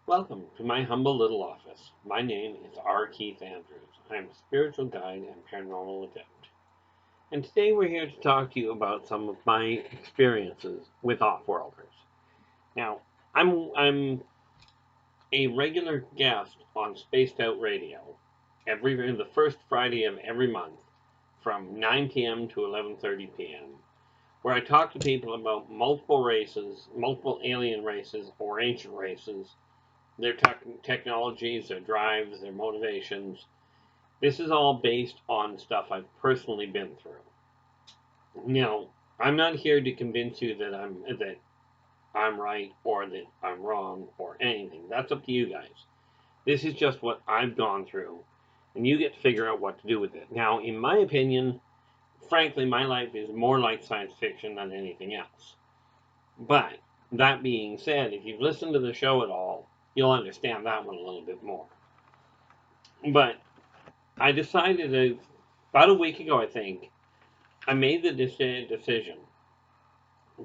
Welcome to my humble little office. My name is R. Keith Andrews. I am a spiritual guide and paranormal adept. And today we're here to talk to you about some of my experiences with off-worlders. Now, I'm a regular guest on Spaced Out Radio the first Friday of every month from 9 p.m. to 11:30 p.m., where I talk to people about multiple races, multiple alien races or ancient races, their technologies, their drives, their motivations. This is all based on stuff I've personally been through. Now, I'm not here to convince you that I'm right or that I'm wrong or anything. That's up to you guys. This is just what I've gone through, and you get to figure out what to do with it. Now, in my opinion, frankly, my life is more like science fiction than anything else. But that being said, if you've listened to the show at all, you'll understand that one a little bit more. But I decided about a week ago, I think, I made the decision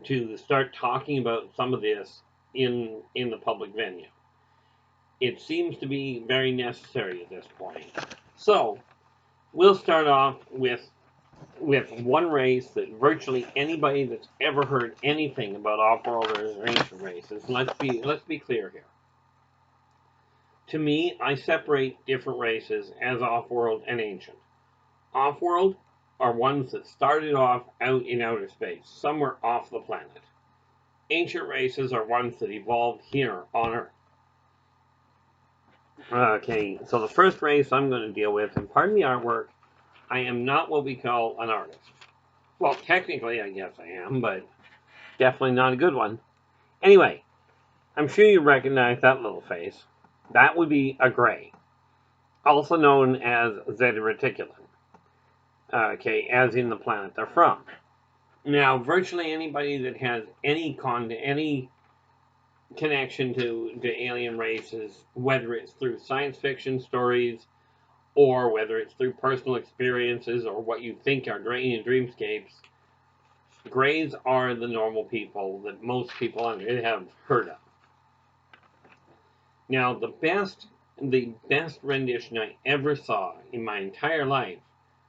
to start talking about some of this in the public venue. It seems to be very necessary at this point. So we'll start off with one race that virtually anybody that's ever heard anything about off-worlders or ancient races. Let's be clear here. To me, I separate different races as off-world and ancient. Off-world are ones that started off out in outer space, somewhere off the planet. Ancient races are ones that evolved here on Earth. Okay, so the first race I'm going to deal with, and pardon the artwork, I am not what we call an artist. Well, technically, I guess I am, but definitely not a good one. Anyway, I'm sure you recognize that little face. That would be a Grey, also known as Zeta Reticuli. Okay, as in the planet they're from. Now, virtually anybody that has any connection to alien races, whether it's through science fiction stories or whether it's through personal experiences or what you think are alien dreamscapes, Greys are the normal people that most people have heard of. Now, the best rendition I ever saw in my entire life,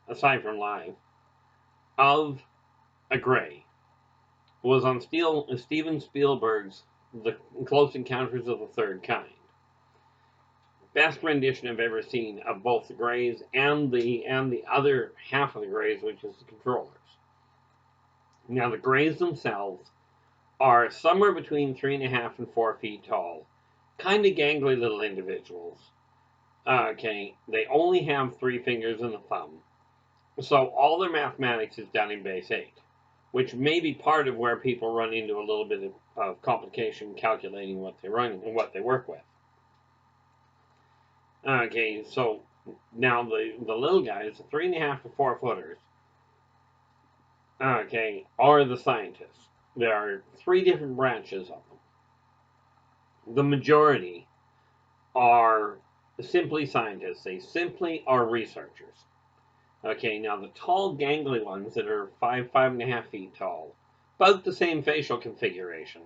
aside from live, of a Grey was on Steven Spielberg's The Close Encounters of the Third Kind. Best rendition I've ever seen of both the Greys and the other half of the Greys, which is the controllers. Now, the Greys themselves are somewhere between 3.5 and 4 feet tall, kind of gangly little individuals. Okay, they only have 3 fingers and a thumb, so all their mathematics is done in base 8, which may be part of where people run into a little bit of complication calculating what they run and what they work with. Okay, so now the little guys, the 3.5 to 4 footers, okay, are the scientists. There are 3 different branches of them. The majority are simply scientists. They simply are researchers. Okay, now the tall, gangly ones that are 5.5 feet tall, about the same facial configuration,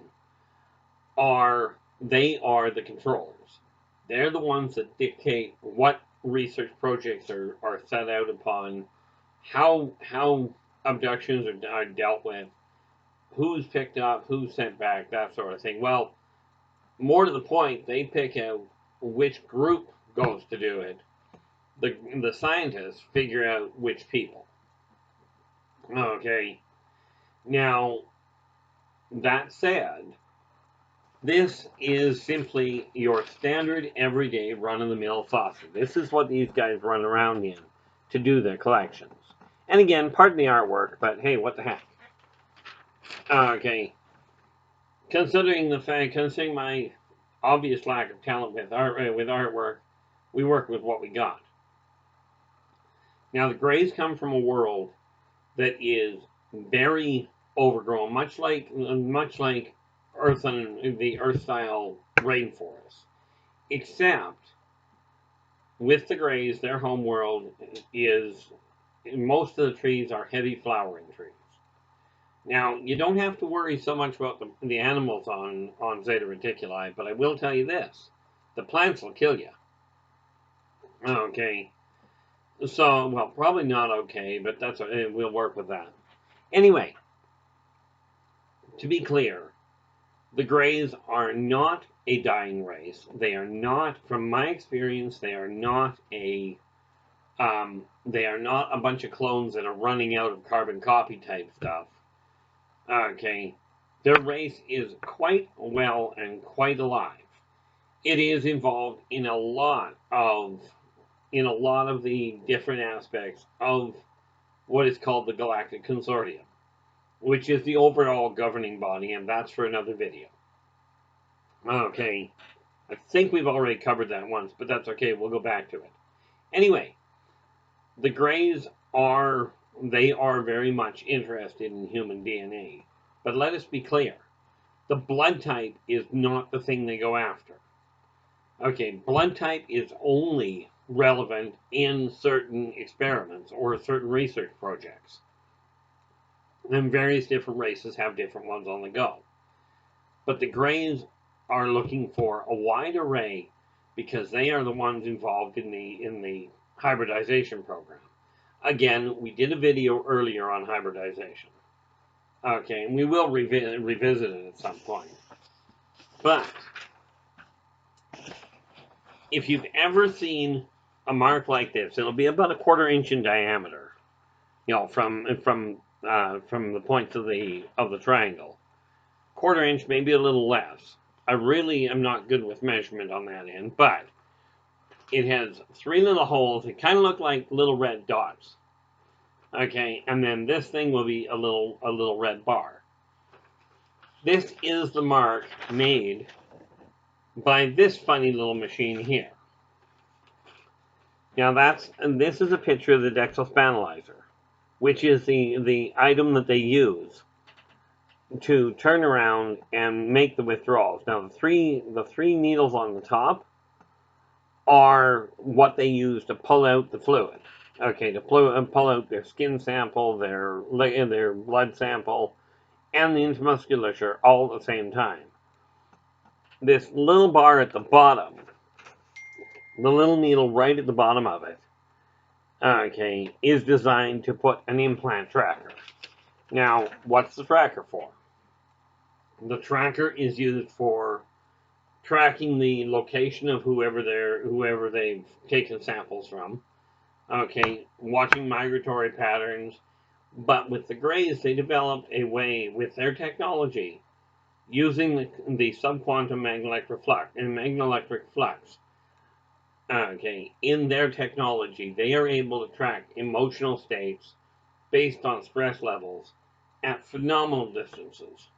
they are the controllers. They're the ones that dictate what research projects are set out upon, how abductions are dealt with, who's picked up, who's sent back, that sort of thing. Well, more to the point, they pick out which group goes to do it. The scientists figure out which people. Okay. Now, that said, this is simply your standard everyday run-of-the-mill saucer. This is what these guys run around in to do their collections. And again, pardon the artwork, but hey, what the heck. Okay. Considering my obvious lack of talent with artwork, we work with what we got. Now, the Greys come from a world that is very overgrown, much like Earth and the Earth-style rainforest. Except, with the Greys, their home world is, most of the trees are heavy flowering trees. Now, you don't have to worry so much about the animals on Zeta Reticuli, but I will tell you this. The plants will kill you. Okay. So, well, probably not okay, but we'll work with that. Anyway, to be clear, the Greys are not a dying race. They are not, from my experience, they are not a bunch of clones that are running out of carbon copy type stuff. Okay, their race is quite well and quite alive. It is involved in a lot of the different aspects of what is called the Galactic Consortium, which is the overall governing body, and that's for another video. Okay, I think we've already covered that once, but that's okay, we'll go back to it. Anyway, the Greys are very much interested in human DNA, but let us be clear, the blood type is not the thing they go after. Okay, blood type is only relevant in certain experiments or certain research projects. And various different races have different ones on the go. But the Greys are looking for a wide array because they are the ones involved in the hybridization program. Again, we did a video earlier on hybridization. Okay, and we will revisit it at some point. But if you've ever seen a mark like this, it'll be about a 1/4 inch in diameter. You know, from the points of the triangle. 1/4 inch, maybe a little less. I really am not good with measurement on that end, but it has 3 little holes. It kind of look like little red dots. Okay, and then this thing will be a little red bar. This is the mark made by this funny little machine here. Now this is a picture of the Dexospanalizer, which is the item that they use to turn around and make the withdrawals. Now the three needles on the top are what they use to pull out the fluid. Okay, to pull out their skin sample, their blood sample, and the intramusculature all at the same time. This little bar at the bottom, the little needle right at the bottom of it, okay, is designed to put an implant tracker. Now, what's the tracker for? The tracker is used for tracking the location of whoever they've taken samples from. Okay, watching migratory patterns. But with the Greys, they developed a way with their technology, using the subquantum magnetic flux. Okay, in their technology, they are able to track emotional states based on stress levels at phenomenal distances.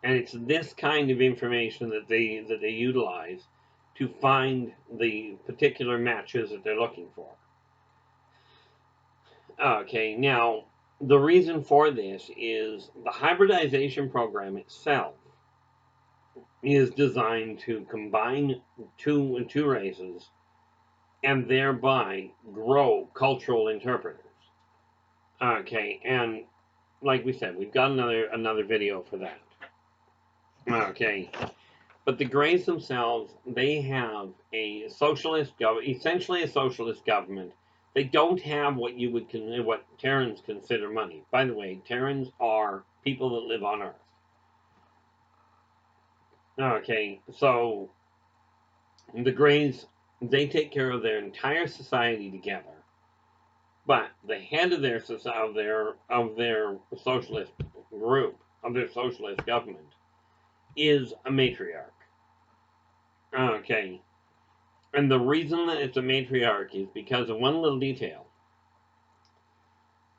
And it's this kind of information that they utilize to find the particular matches that they're looking for. Okay, now the reason for this is the hybridization program itself is designed to combine two races and thereby grow cultural interpreters. Okay, and like we said, we've got another video for that. Okay, but the Greys themselves, they have a essentially a socialist government. They don't have what Terrans consider money. By the way, Terrans are people that live on Earth. Okay, so the Greys, they take care of their entire society together. But the head of their socialist group, of their socialist government, is a matriarch. Okay. And the reason that it's a matriarch is because of one little detail.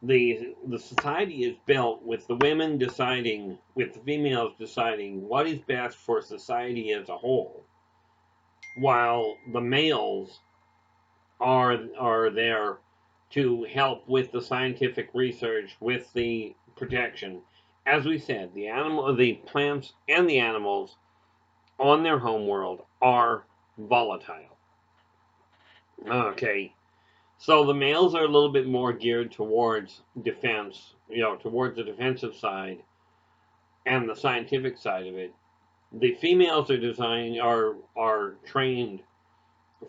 The society is built with the women deciding, with the females deciding what is best for society as a whole, while the males are there to help with the scientific research, with the protection. As we said, the plants and the animals on their homeworld are volatile. Okay, so the males are a little bit more geared towards defense, towards the defensive side and the scientific side of it, The females are trained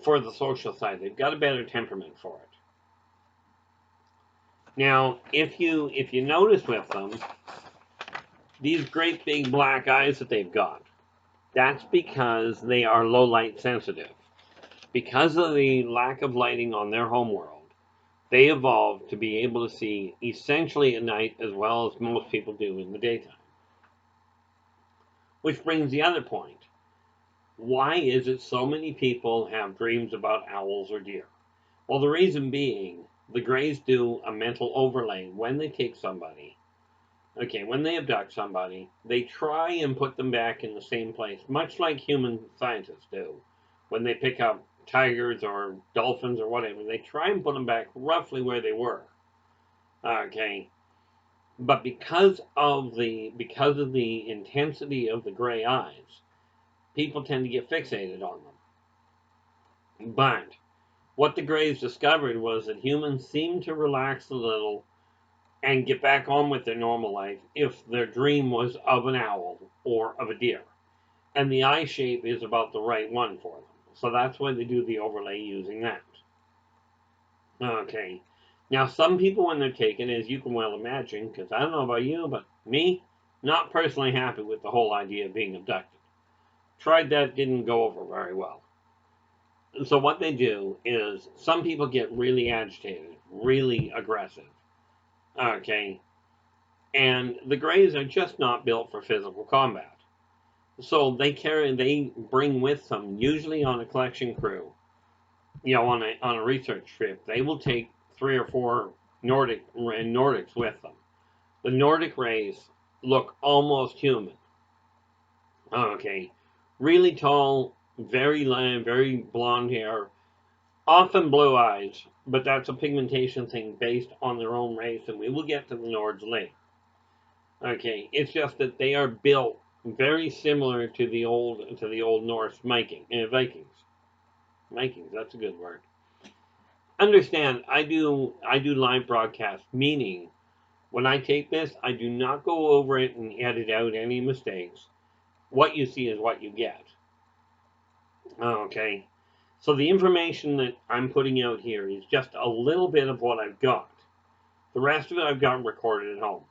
for the social side. They've got a better temperament for it. Now, if you notice with them, these great big black eyes that they've got, that's because they are low light sensitive. Because of the lack of lighting on their homeworld, they evolved to be able to see essentially at night as well as most people do in the daytime. Which brings the other point. Why is it so many people have dreams about owls or deer? Well, the reason being, the Greys do a mental overlay when they take somebody. Okay, when they abduct somebody, they try and put them back in the same place, much like human scientists do. When they pick up tigers or dolphins or whatever, they try and put them back roughly where they were. Okay, but because of the intensity of the gray eyes, people tend to get fixated on them. But what the Greys discovered was that humans seem to relax a little and get back on with their normal life if their dream was of an owl or of a deer. And the eye shape is about the right one for them. So that's why they do the overlay using that. Okay. Now, some people, when they're taken, as you can well imagine, because I don't know about you, but me, not personally happy with the whole idea of being abducted. Tried that, didn't go over very well. So what they do is some people get really agitated, really aggressive. Okay. And the Greys are just not built for physical combat. So they bring with them, usually on a collection crew, on a research trip, they will take 3 or 4 Nordics with them. The Nordic race look almost human. Okay, really tall, very blonde hair, often blue eyes, but that's a pigmentation thing based on their own race, and we will get to the Nords later. Okay, it's just that they are built very similar to the old Norse Vikings. Vikings, that's a good word. Understand, I do live broadcast, meaning when I tape this, I do not go over it and edit out any mistakes. What you see is what you get. Okay, so the information that I'm putting out here is just a little bit of what I've got. The rest of it I've got recorded at home.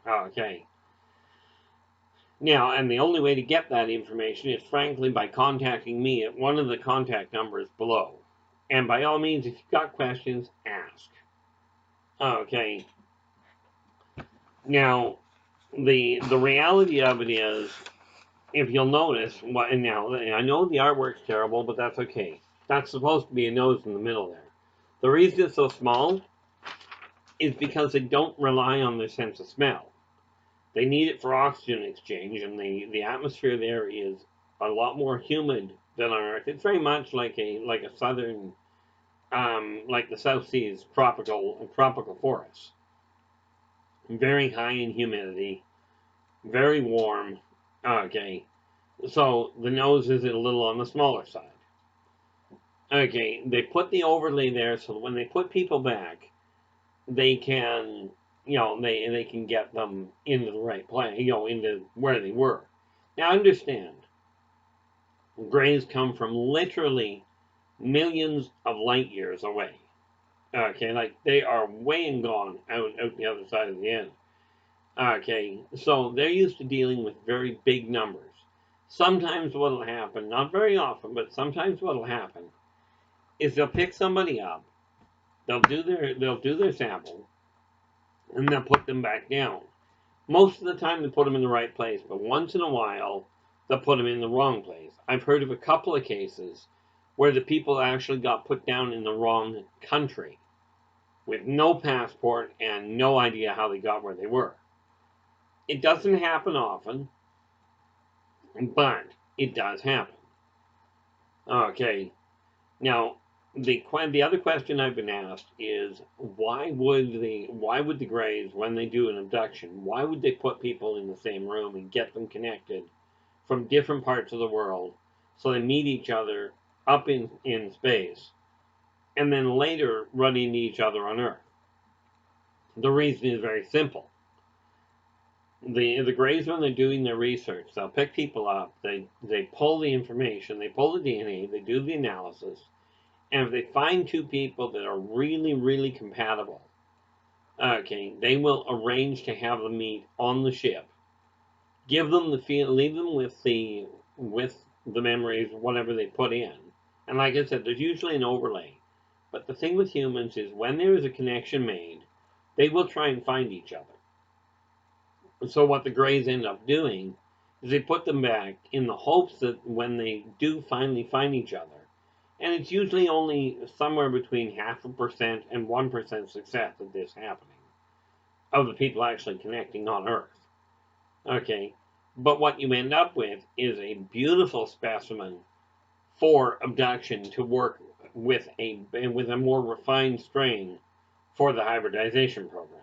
Okay. Now, and the only way to get that information is frankly by contacting me at one of the contact numbers below. And by all means, if you've got questions, ask. Okay. Now, the reality of it is, if you'll notice, now I know the artwork's terrible, but that's okay. That's supposed to be a nose in the middle there. The reason it's so small is because they don't rely on their sense of smell. They need it for oxygen exchange, and the atmosphere there is a lot more humid than on Earth. It's very much like a southern, like the South Seas tropical forests. Very high in humidity, very warm. Okay, so the nose is a little on the smaller side. Okay, they put the overlay there so when they put people back, they can, they can get them into the right place, into where they were. Now understand, Greys come from literally millions of light years away. Okay, like they are way and gone out the other side of the end. Okay, so they're used to dealing with very big numbers. Sometimes what'll happen, not very often, but sometimes what'll happen is they'll pick somebody up, they'll do their sample, and they'll put them back down. Most of the time they put them in the right place, but once in a while they'll put them in the wrong place. I've heard of a couple of cases where the people actually got put down in the wrong country with no passport and no idea how they got where they were. It doesn't happen often, but it does happen. Okay, now the other question I've been asked is why would the Greys, when they do an abduction, why would they put people in the same room and get them connected from different parts of the world so they meet each other up in space and then later run into each other on Earth? The reason is very simple. The Greys, when they're doing their research, they'll pick people up, they pull the information, they pull the DNA, they do the analysis, and if they find two people that are really, really compatible, okay, they will arrange to have them meet on the ship, give them the feel, leave them with the memories, whatever they put in. And like I said, there's usually an overlay. But the thing with humans is when there is a connection made, they will try and find each other. So what the Greys end up doing is they put them back in the hopes that when they do finally find each other, and it's usually only somewhere between 0.5% and 1% success of this happening, of the people actually connecting on Earth. Okay, but what you end up with is a beautiful specimen for abduction to work with a more refined strain for the hybridization program.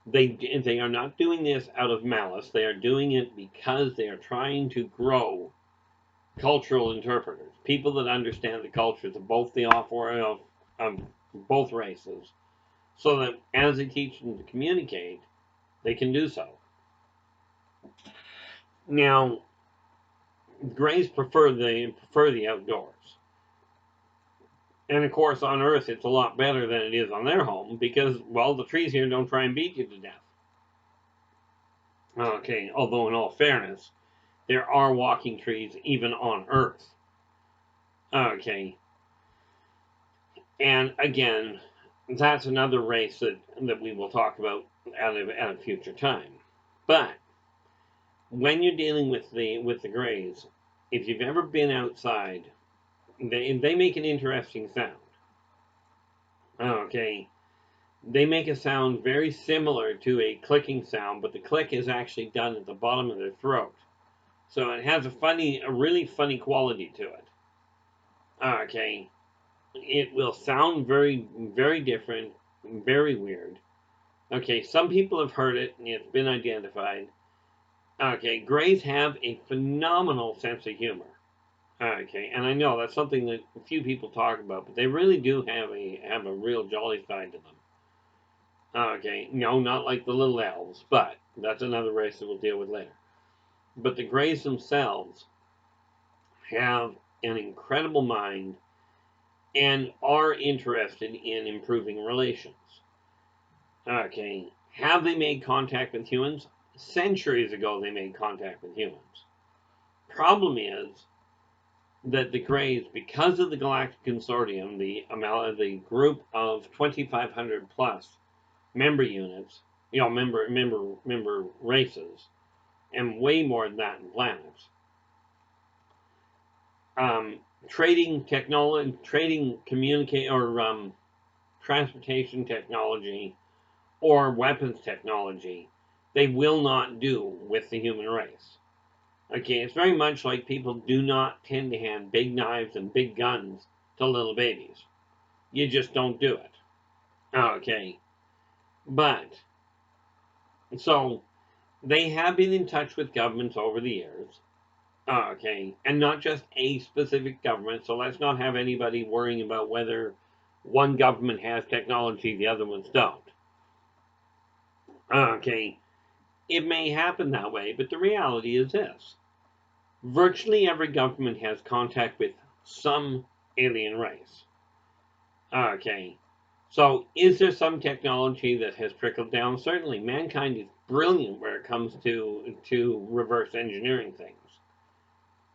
They are not doing this out of malice. They are doing it because they are trying to grow cultural interpreters, people that understand the cultures of both the offering of both races, so that as they teach them to communicate, they can do so. Now, Greys prefer the outdoors, and of course on Earth it's a lot better than it is on their home because, well, the trees here don't try and beat you to death. Okay, although in all fairness, there are walking trees even on Earth. Okay, and again, that's another race that we will talk about at a future time. But when you're dealing with the Greys, if you've ever been outside, they make an interesting sound. Okay, they make a sound very similar to a clicking sound, but the click is actually done at the bottom of their throat. So it has a really funny quality to it. Okay, it will sound very, very different, very weird. Okay, some people have heard it and it's been identified. Okay, Greys have a phenomenal sense of humor. Okay, and I know that's something that few people talk about, but they really do have a real jolly side to them. Okay, no, not like the little elves, but that's another race that we'll deal with later. But the Greys themselves have an incredible mind and are interested in improving relations. Okay, have they made contact with humans? Centuries ago, they made contact with humans. Problem is that the Greys, because of the Galactic Consortium, the group of 2,500 plus member units, member races, and way more than that in planets. Trading technology, trading communicate or transportation technology, or weapons technology, they will not do with the human race. Okay, it's very much like people do not tend to hand big knives and big guns to little babies. You just don't do it. Okay, but so they have been in touch with governments over the years. Okay, and not just a specific government, so let's not have anybody worrying about whether one government has technology, the other ones don't. Okay, it may happen that way, but the reality is this. Virtually every government has contact with some alien race. Okay, so is there some technology that has trickled down? Certainly, mankind is brilliant where it comes to reverse engineering things.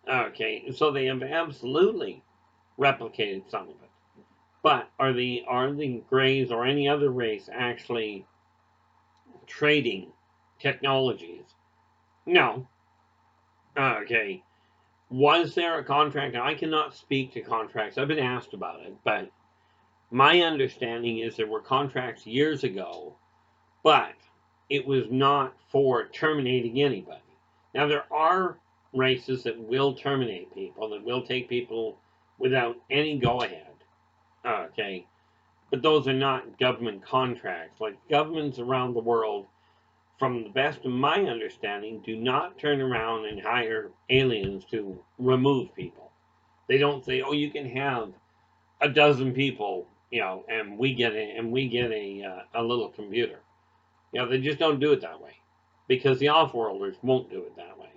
Okay, so they have absolutely replicated some of it. But are the Greys or any other race actually trading technologies? No. Okay. Was there a contract? Now, I cannot speak to contracts. I've been asked about it, but my understanding is there were contracts years ago, but it was not for terminating anybody. Now, there are races that will terminate people, that will take people without any go-ahead. Okay. But those are not government contracts. Like governments around the world, from the best of my understanding, do not turn around and hire aliens to remove people. They don't say, "Oh, you can have a dozen people, and we get a little computer." They just don't do it that way. Because the off-worlders won't do it that way.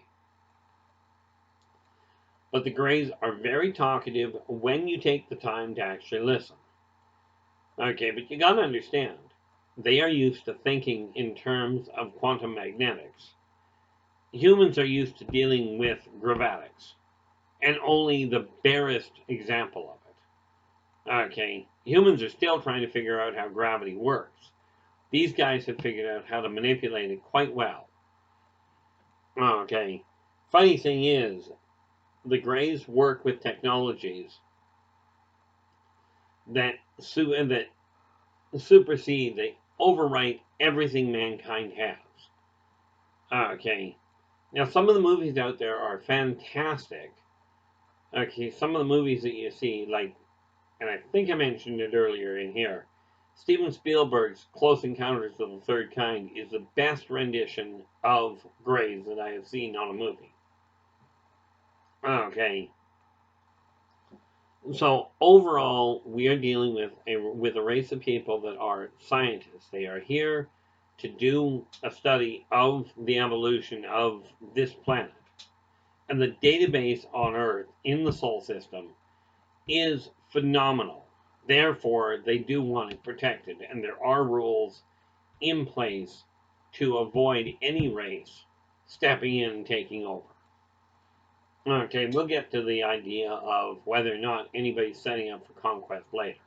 But the Greys are very talkative when you take the time to actually listen. Okay, but you gotta understand, they are used to thinking in terms of quantum magnetics. Humans are used to dealing with gravatics, and only the barest example of it. Okay, humans are still trying to figure out how gravity works. These guys have figured out how to manipulate it quite well. Okay, funny thing is, the Greys work with technologies that supersede, they overwrite everything mankind has. Okay, now some of the movies out there are fantastic. Okay, some of the movies that you see, like, and I think I mentioned it earlier in here, Steven Spielberg's Close Encounters of the Third Kind is the best rendition of Greys that I have seen on a movie. Okay, so overall, we are dealing with a race of people that are scientists. They are here to do a study of the evolution of this planet. And the database on Earth in the Sol system is phenomenal. Therefore, they do want it protected, and there are rules in place to avoid any race stepping in and taking over. Okay, we'll get to the idea of whether or not anybody's setting up for conquest later.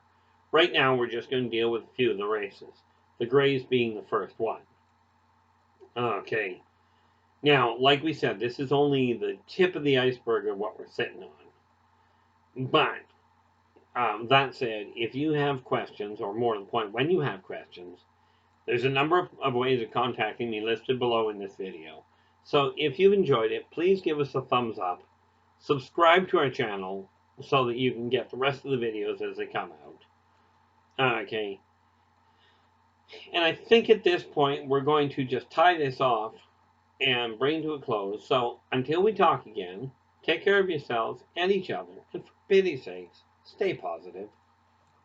Right now, we're just going to deal with a few of the races, the Greys being the first one. Okay, now, like we said, this is only the tip of the iceberg of what we're sitting on. But, that said, if you have questions, or more to the point, when you have questions, there's a number of ways of contacting me listed below in this video. So if you've enjoyed it, please give us a thumbs up. Subscribe to our channel so that you can get the rest of the videos as they come out. Okay. And I think at this point we're going to just tie this off and bring to a close. So until we talk again, take care of yourselves and each other, and for pity's sakes, stay positive.